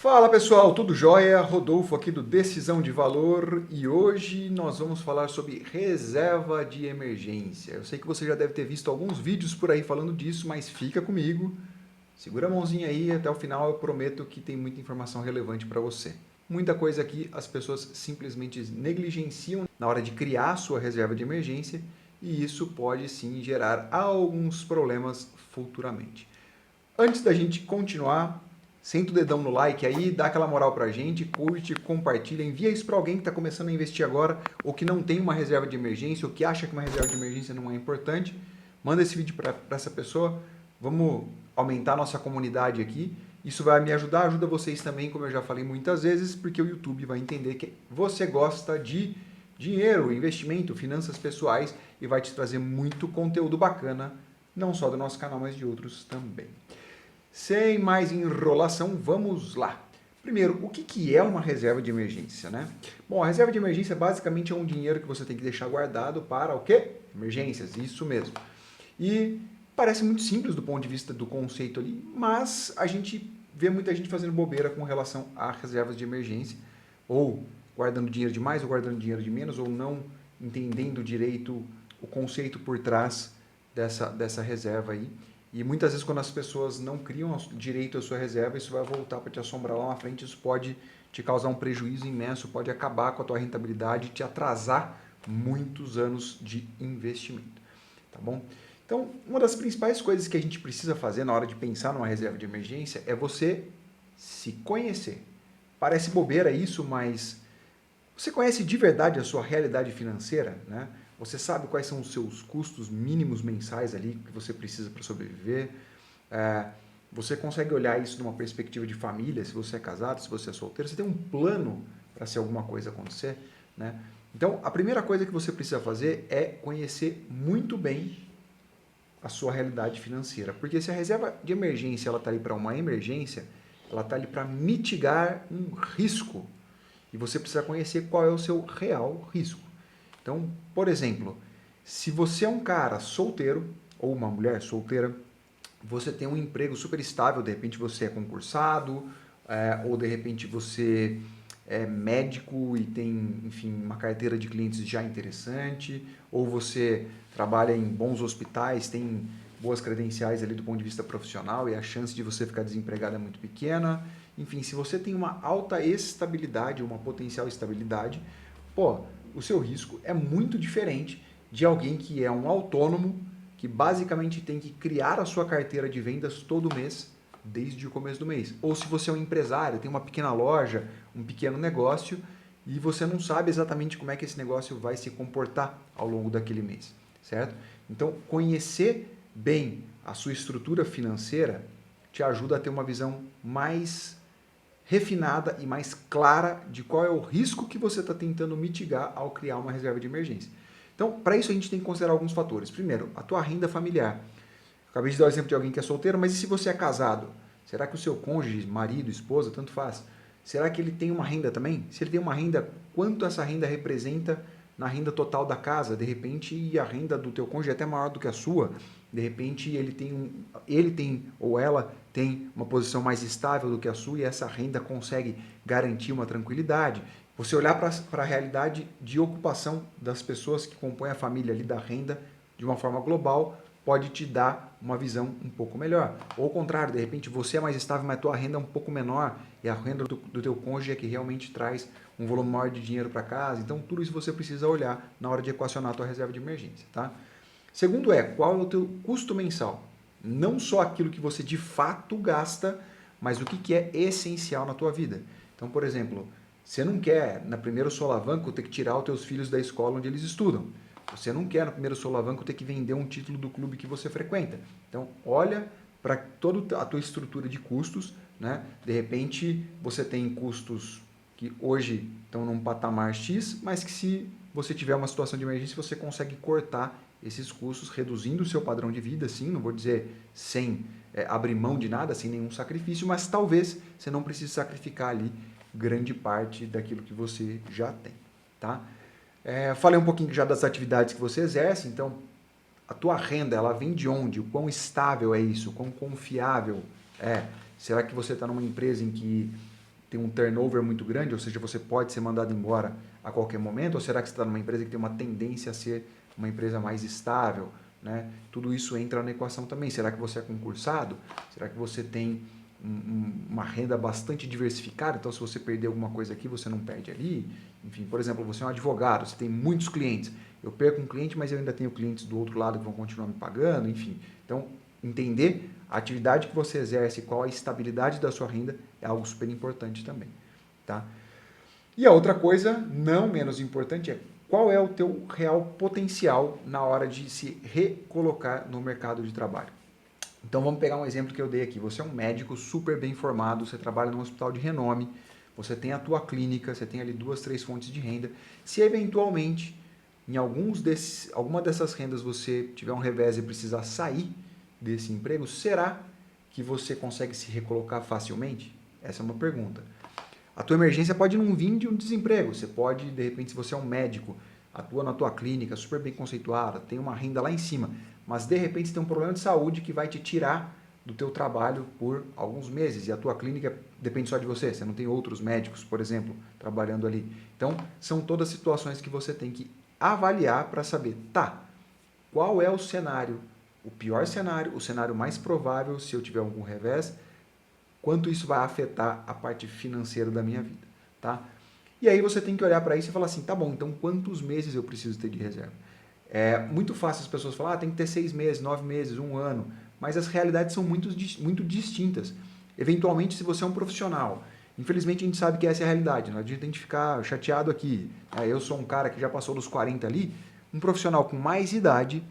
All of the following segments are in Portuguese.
Fala pessoal, tudo jóia? Rodolfo aqui do Decisão de Valor e hoje nós vamos falar sobre reserva de emergência. Eu sei que você já deve ter visto alguns vídeos por aí falando disso, mas fica comigo, segura a mãozinha aí até o final, eu prometo que tem muita informação relevante para você. Muita coisa aqui as pessoas simplesmente negligenciam na hora de criar a sua reserva de emergência e isso pode sim gerar alguns problemas futuramente. Antes da gente continuar, senta o dedão no like aí, dá aquela moral pra gente, curte, compartilha, envia isso para alguém que está começando a investir agora ou que não tem uma reserva de emergência ou que acha que uma reserva de emergência não é importante. Manda esse vídeo para essa pessoa, vamos aumentar a nossa comunidade aqui. Isso vai me ajudar, ajuda vocês também, como eu já falei muitas vezes, porque o YouTube vai entender que você gosta de dinheiro, investimento, finanças pessoais e vai te trazer muito conteúdo bacana, não só do nosso canal, mas de outros também. Sem mais enrolação, vamos lá. Primeiro, o que é uma reserva de emergência, né? Bom, a reserva de emergência basicamente é um dinheiro que você tem que deixar guardado para o quê? Emergências, isso mesmo. E parece muito simples do ponto de vista do conceito ali, mas a gente vê muita gente fazendo bobeira com relação a reservas de emergência, ou guardando dinheiro de mais, ou guardando dinheiro de menos, ou não entendendo direito o conceito por trás dessa reserva aí. E muitas vezes quando as pessoas não criam direito à sua reserva, isso vai voltar para te assombrar lá na frente, isso pode te causar um prejuízo imenso, pode acabar com a tua rentabilidade, te atrasar muitos anos de investimento, tá bom? Então, uma das principais coisas que a gente precisa fazer na hora de pensar numa reserva de emergência é você se conhecer. Parece bobeira isso, mas você conhece de verdade a sua realidade financeira, né? Você sabe quais são os seus custos mínimos mensais ali que você precisa para sobreviver. Você consegue olhar isso numa perspectiva de família, se você é casado, se você é solteiro. Você tem um plano para se alguma coisa acontecer, né? Então, a primeira coisa que você precisa fazer é conhecer muito bem a sua realidade financeira. Porque se a reserva de emergência ela está ali para uma emergência, ela está ali para mitigar um risco. E você precisa conhecer qual é o seu real risco. Então, por exemplo, se você é um cara solteiro ou uma mulher solteira, você tem um emprego super estável, de repente você é concursado, ou de repente você é médico e tem, enfim, uma carteira de clientes já interessante, ou você trabalha em bons hospitais, tem boas credenciais ali do ponto de vista profissional e a chance de você ficar desempregado é muito pequena. Enfim, se você tem uma alta estabilidade, uma potencial estabilidade, pô, o seu risco é muito diferente de alguém que é um autônomo, que basicamente tem que criar a sua carteira de vendas todo mês, desde o começo do mês. Ou se você é um empresário, tem uma pequena loja, um pequeno negócio, e você não sabe exatamente como é que esse negócio vai se comportar ao longo daquele mês, certo? Então, conhecer bem a sua estrutura financeira te ajuda a ter uma visão mais refinada e mais clara de qual é o risco que você está tentando mitigar ao criar uma reserva de emergência. Então, para isso a gente tem que considerar alguns fatores. Primeiro, a tua renda familiar. Acabei de dar o exemplo de alguém que é solteiro, mas e se você é casado? Será que o seu cônjuge, marido, esposa, tanto faz, será que ele tem uma renda também? Se ele tem uma renda, quanto essa renda representa na renda total da casa? De repente, e a renda do teu cônjuge é até maior do que a sua. De repente, ele tem ou ela tem uma posição mais estável do que a sua e essa renda consegue garantir uma tranquilidade. Você olhar para a realidade de ocupação das pessoas que compõem a família ali da renda de uma forma global pode te dar uma visão um pouco melhor. Ou ao contrário, de repente você é mais estável, mas a tua renda é um pouco menor e a renda do teu cônjuge é que realmente traz um volume maior de dinheiro para casa. Então tudo isso você precisa olhar na hora de equacionar a tua reserva de emergência, tá? Segundo qual é o teu custo mensal? Não só aquilo que você de fato gasta, mas o que é essencial na tua vida. Então, por exemplo, você não quer, na primeira solavanco, ter que tirar os teus filhos da escola onde eles estudam. Você não quer, no primeiro solavanco, ter que vender um título do clube que você frequenta. Então, olha para toda a tua estrutura de custos, né? De repente, você tem custos que hoje estão num patamar X, mas que se você tiver uma situação de emergência, você consegue cortar esses custos, reduzindo o seu padrão de vida, sim, não vou dizer sem abrir mão de nada, sem nenhum sacrifício, mas talvez você não precise sacrificar ali grande parte daquilo que você já tem, tá? Falei um pouquinho já das atividades que você exerce, então a tua renda, ela vem de onde? O quão estável é isso? O quão confiável é? Será que você está numa empresa em que tem um turnover muito grande, ou seja, você pode ser mandado embora a qualquer momento, ou será que você está numa empresa que tem uma tendência a ser uma empresa mais estável, né? Tudo isso entra na equação também. Será que você é concursado? Será que você tem uma renda bastante diversificada? Então, se você perder alguma coisa aqui, você não perde ali. Enfim, por exemplo, você é um advogado, você tem muitos clientes. Eu perco um cliente, mas eu ainda tenho clientes do outro lado que vão continuar me pagando, enfim. Então, entender a atividade que você exerce, qual a estabilidade da sua renda, é algo super importante também, tá? E a outra coisa, não menos importante, é qual é o teu real potencial na hora de se recolocar no mercado de trabalho. Então vamos pegar um exemplo que eu dei aqui. Você é um médico super bem formado, você trabalha num hospital de renome, você tem a tua clínica, você tem ali 2, 3 fontes de renda. Se eventualmente em alguma dessas rendas você tiver um revés e precisar sair desse emprego, será que você consegue se recolocar facilmente? Essa é uma pergunta. A tua emergência pode não vir de um desemprego. Você pode, de repente, se você é um médico, atua na tua clínica, super bem conceituada, tem uma renda lá em cima, mas de repente você tem um problema de saúde que vai te tirar do teu trabalho por alguns meses e a tua clínica depende só de você, você não tem outros médicos, por exemplo, trabalhando ali. Então, são todas situações que você tem que avaliar para saber, tá, qual é o pior cenário, o cenário mais provável se eu tiver algum revés, quanto isso vai afetar a parte financeira da minha vida, tá? E aí você tem que olhar para isso e falar assim, tá bom, então quantos meses eu preciso ter de reserva? É muito fácil as pessoas falar, tem que ter 6 meses, 9 meses, um ano, mas as realidades são muito distintas. Eventualmente, se você é um profissional, infelizmente a gente sabe que essa é a realidade, não adianta a gente ficar chateado aqui. Eu sou um cara que já passou dos 40 ali, um profissional com mais idade,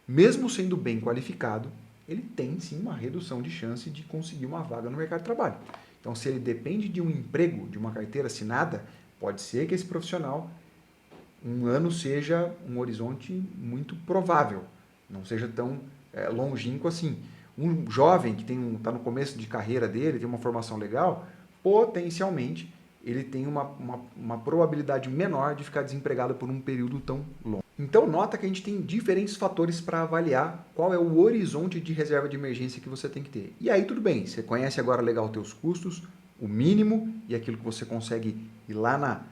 mesmo sendo bem qualificado, ele tem sim uma redução de chance de conseguir uma vaga no mercado de trabalho. Então, se ele depende de um emprego, de uma carteira assinada, pode ser que esse profissional, um ano seja um horizonte muito provável, não seja tão longínquo assim. Um jovem que está no começo de carreira dele, tem uma formação legal, potencialmente ele tem uma probabilidade menor de ficar desempregado por um período tão longo. Então, nota que a gente tem diferentes fatores para avaliar qual é o horizonte de reserva de emergência que você tem que ter. E aí, tudo bem, você conhece agora legal os teus custos, o mínimo e aquilo que você consegue ir lá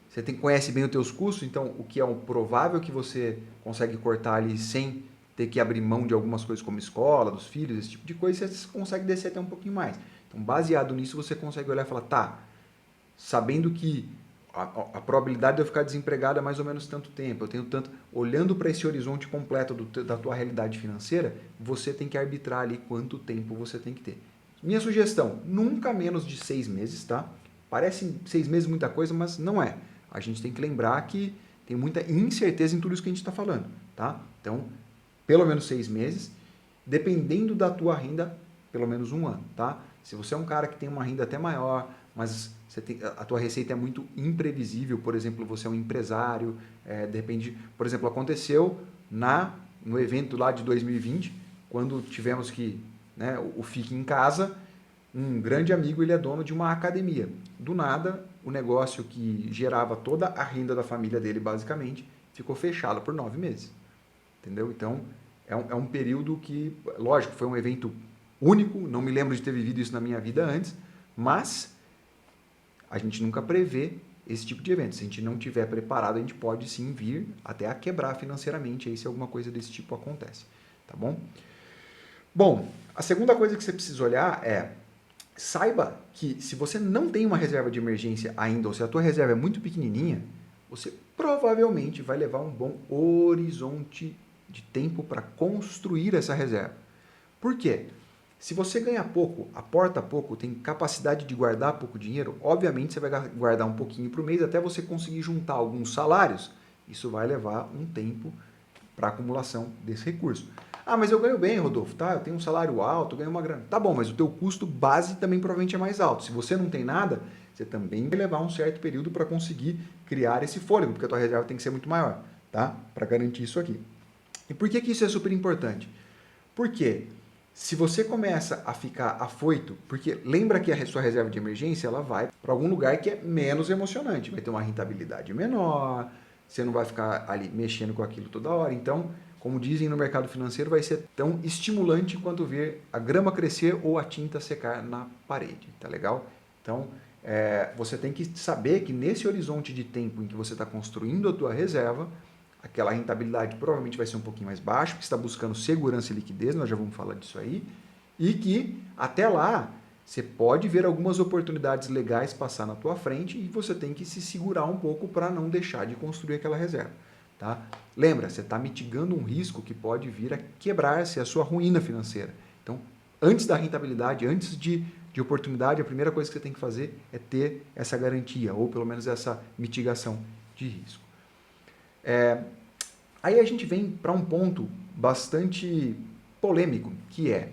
você conhece bem os teus custos, então o que é o provável que você consegue cortar ali sem ter que abrir mão de algumas coisas como escola, dos filhos, esse tipo de coisa, você consegue descer até um pouquinho mais. Então, baseado nisso, você consegue olhar e falar, tá, sabendo que a probabilidade de eu ficar desempregado é mais ou menos tanto tempo, eu tenho tanto... Olhando para esse horizonte completo da tua realidade financeira, você tem que arbitrar ali quanto tempo você tem que ter. Minha sugestão, nunca menos de 6 meses, tá? Parece 6 meses muita coisa, mas não é. A gente tem que lembrar que tem muita incerteza em tudo isso que a gente está falando, tá? Então, pelo menos 6 meses, dependendo da tua renda, pelo menos um ano, tá? Se você é um cara que tem uma renda até maior, mas a tua receita é muito imprevisível, por exemplo, você é um empresário, depende, por exemplo, aconteceu no evento lá de 2020, quando tivemos o Fique em Casa, um grande amigo, ele é dono de uma academia. Do nada, o negócio que gerava toda a renda da família dele, basicamente, ficou fechado por 9 meses. Entendeu? Então, é um período que, lógico, foi um evento único, não me lembro de ter vivido isso na minha vida antes, mas a gente nunca prevê esse tipo de evento. Se a gente não tiver preparado, a gente pode sim vir até a quebrar financeiramente aí se alguma coisa desse tipo acontece, tá bom? Bom, a segunda coisa que você precisa olhar é, saiba que se você não tem uma reserva de emergência ainda, ou se a tua reserva é muito pequenininha, você provavelmente vai levar um bom horizonte de tempo para construir essa reserva. Por quê? Se você ganha pouco, aporta pouco, tem capacidade de guardar pouco dinheiro, obviamente você vai guardar um pouquinho por mês até você conseguir juntar alguns salários. Isso vai levar um tempo para acumulação desse recurso. Ah, mas eu ganho bem, Rodolfo, tá? Eu tenho um salário alto, eu ganho uma grana. Tá bom, mas o teu custo base também provavelmente é mais alto. Se você não tem nada, você também vai levar um certo período para conseguir criar esse fôlego, porque a tua reserva tem que ser muito maior, tá? Para garantir isso aqui. E por que isso é super importante? Porque se você começa a ficar afoito, porque lembra que a sua reserva de emergência ela vai para algum lugar que é menos emocionante, vai ter uma rentabilidade menor, você não vai ficar ali mexendo com aquilo toda hora. Então, como dizem no mercado financeiro, vai ser tão estimulante quanto ver a grama crescer ou a tinta secar na parede, tá legal? Então, você tem que saber que nesse horizonte de tempo em que você está construindo a tua reserva, aquela rentabilidade provavelmente vai ser um pouquinho mais baixa, porque você está buscando segurança e liquidez, nós já vamos falar disso aí, e que até lá você pode ver algumas oportunidades legais passar na tua frente e você tem que se segurar um pouco para não deixar de construir aquela reserva. Tá? Lembra, você está mitigando um risco que pode vir a quebrar-se a sua ruína financeira. Então, antes da rentabilidade, antes de oportunidade, a primeira coisa que você tem que fazer é ter essa garantia, ou pelo menos essa mitigação de risco. Aí a gente vem para um ponto bastante polêmico, que é: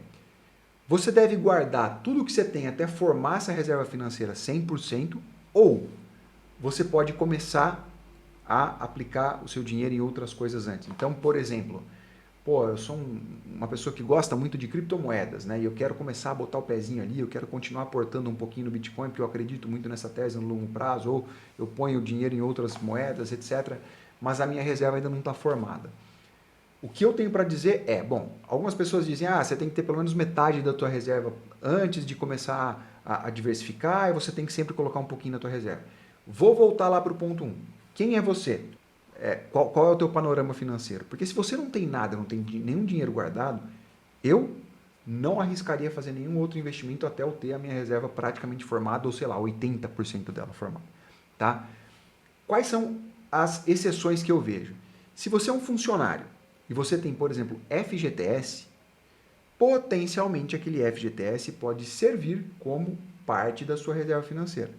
você deve guardar tudo o que você tem até formar essa reserva financeira 100%, ou você pode começar a aplicar o seu dinheiro em outras coisas antes. Então, por exemplo, eu sou uma pessoa que gosta muito de criptomoedas, né? E eu quero começar a botar o pezinho ali, eu quero continuar aportando um pouquinho no Bitcoin, porque eu acredito muito nessa tese no longo prazo, ou eu ponho o dinheiro em outras moedas, etc. Mas a minha reserva ainda não está formada. O que eu tenho para dizer é, algumas pessoas dizem, você tem que ter pelo menos metade da tua reserva antes de começar a diversificar, e você tem que sempre colocar um pouquinho na tua reserva. Vou voltar lá para o ponto 1. Quem é você? Qual é o teu panorama financeiro? Porque se você não tem nada, não tem nenhum dinheiro guardado, eu não arriscaria fazer nenhum outro investimento até eu ter a minha reserva praticamente formada, ou sei lá, 80% dela formada. Tá? Quais são as exceções que eu vejo? Se você é um funcionário e você tem, por exemplo, FGTS, potencialmente aquele FGTS pode servir como parte da sua reserva financeira,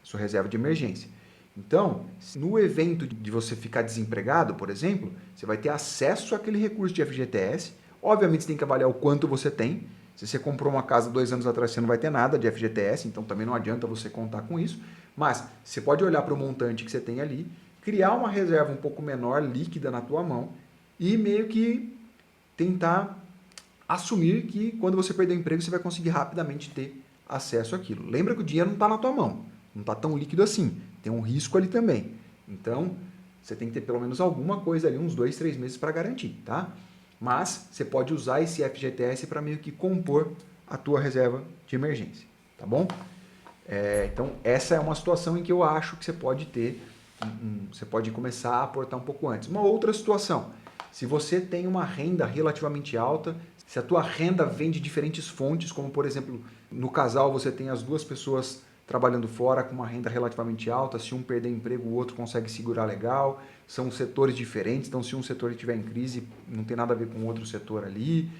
sua reserva de emergência. Então, no evento de você ficar desempregado, por exemplo, você vai ter acesso àquele recurso de FGTS. Obviamente, você tem que avaliar o quanto você tem. Se você comprou uma casa 2 anos atrás, você não vai ter nada de FGTS, então também não adianta você contar com isso. Mas você pode olhar para o montante que você tem ali, criar uma reserva um pouco menor, líquida na tua mão, e meio que tentar assumir que quando você perder o emprego, você vai conseguir rapidamente ter acesso àquilo. Lembra que o dinheiro não está na tua mão, não está tão líquido assim, tem um risco ali também. Então, você tem que ter pelo menos alguma coisa ali, uns 2, 3 meses para garantir, tá? Mas você pode usar esse FGTS para meio que compor a tua reserva de emergência, tá bom? Então, essa é uma situação em que eu acho que você pode ter, você pode começar a aportar um pouco antes. Uma outra situação, se você tem uma renda relativamente alta, se a tua renda vem de diferentes fontes, como por exemplo, no casal você tem as duas pessoas trabalhando fora com uma renda relativamente alta, se um perder emprego, o outro consegue segurar legal, são setores diferentes, então se um setor estiver em crise, não tem nada a ver com o outro setor ali,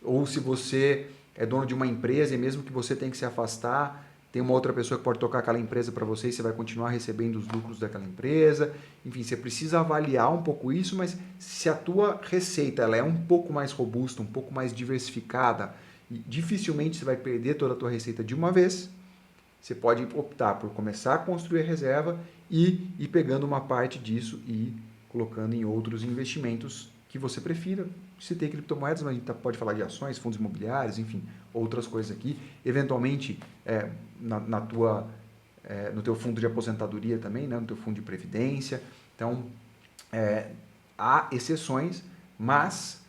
ou se você é dono de uma empresa e mesmo que você tenha que se afastar, tem uma outra pessoa que pode tocar aquela empresa para você e você vai continuar recebendo os lucros daquela empresa. Enfim, você precisa avaliar um pouco isso, mas se a tua receita ela é um pouco mais robusta, um pouco mais diversificada, e dificilmente você vai perder toda a tua receita de uma vez, você pode optar por começar a construir a reserva e ir pegando uma parte disso e ir colocando em outros investimentos que você prefira. Citei criptomoedas, mas a gente pode falar de ações, fundos imobiliários, enfim, outras coisas aqui. Eventualmente, no teu fundo de aposentadoria também, né? No teu fundo de previdência. Então, há exceções, mas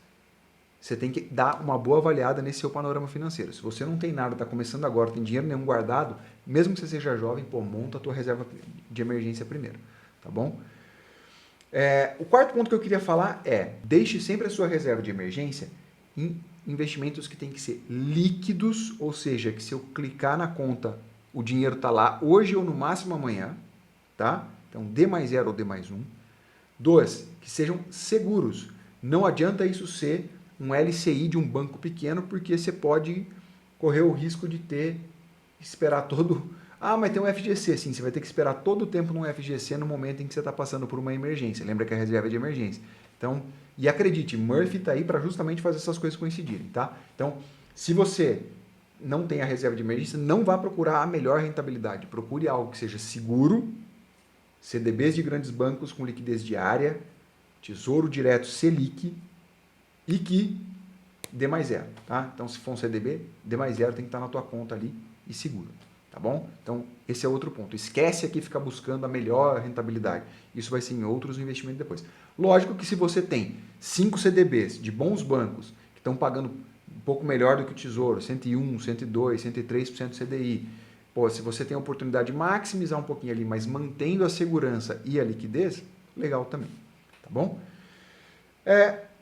você tem que dar uma boa avaliada nesse seu panorama financeiro. Se você não tem nada, está começando agora, tem dinheiro nenhum guardado, mesmo que você seja jovem, monta a tua reserva de emergência primeiro, tá bom? O quarto ponto que eu queria falar deixe sempre a sua reserva de emergência em investimentos que tem que ser líquidos, ou seja, que se eu clicar na conta, o dinheiro está lá hoje ou no máximo amanhã, tá? Então, D+0 ou D+1. 2, que sejam seguros. Não adianta isso ser um LCI de um banco pequeno, porque você pode correr o risco de esperar todo... mas tem um FGC, sim, você vai ter que esperar todo o tempo num FGC no momento em que você está passando por uma emergência. Lembra que a reserva é de emergência. Então, e acredite, Murphy está aí para justamente fazer essas coisas coincidirem, tá? Então, se você não tem a reserva de emergência, não vá procurar a melhor rentabilidade. Procure algo que seja seguro, CDBs de grandes bancos com liquidez diária, Tesouro Direto Selic e que D+0, tá? Então, se for um CDB, D+0 tem que estar na tua conta ali e seguro, tá bom? Então, esse é outro ponto. Esquece aqui ficar buscando a melhor rentabilidade. Isso vai ser em outros investimentos depois. Lógico que se você tem 5 CDBs de bons bancos que estão pagando um pouco melhor do que o Tesouro, 101, 102, 103% CDI, Pô, se você tem a oportunidade de maximizar um pouquinho ali, mas mantendo a segurança e a liquidez, legal também, tá bom?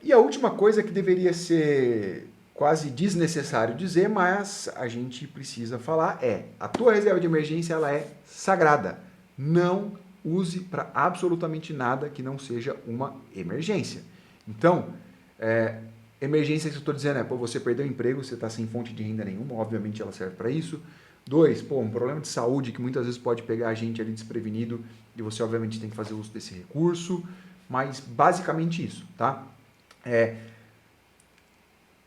E a última coisa que deveria ser quase desnecessário dizer, mas a gente precisa falar a tua reserva de emergência ela é sagrada. Não use para absolutamente nada que não seja uma emergência. Então, emergência que eu estou dizendo pô, você perdeu o emprego, você está sem fonte de renda nenhuma, obviamente ela serve para isso. 2, pô, um problema de saúde que muitas vezes pode pegar a gente ali desprevenido e você obviamente tem que fazer uso desse recurso, mas basicamente isso, tá?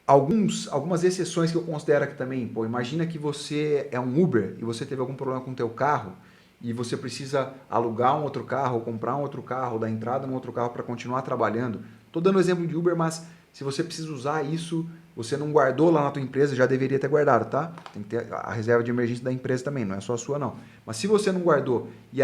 Algumas exceções que eu considero aqui também, pô, imagina que você é um Uber e você teve algum problema com o teu carro e você precisa alugar um outro carro, ou comprar um outro carro, dar entrada num outro carro para continuar trabalhando. Estou dando exemplo de Uber, mas se você precisa usar isso, você não guardou lá na tua empresa, já deveria ter guardado, tá? Tem que ter a reserva de emergência da empresa também, não é só a sua não. Mas se você não guardou e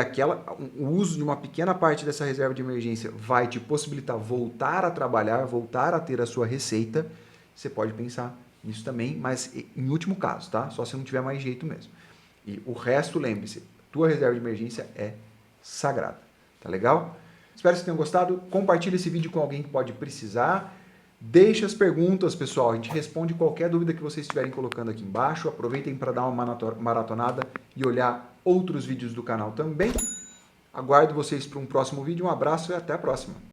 o uso de uma pequena parte dessa reserva de emergência vai te possibilitar voltar a trabalhar, voltar a ter a sua receita, você pode pensar nisso também, mas em último caso, tá? Só se não tiver mais jeito mesmo. E o resto, lembre-se, tua reserva de emergência é sagrada. Tá legal? Espero que vocês tenham gostado. Compartilhe esse vídeo com alguém que pode precisar. Deixe as perguntas, pessoal. A gente responde qualquer dúvida que vocês estiverem colocando aqui embaixo. Aproveitem para dar uma maratonada e olhar outros vídeos do canal também. Aguardo vocês para um próximo vídeo. Um abraço e até a próxima.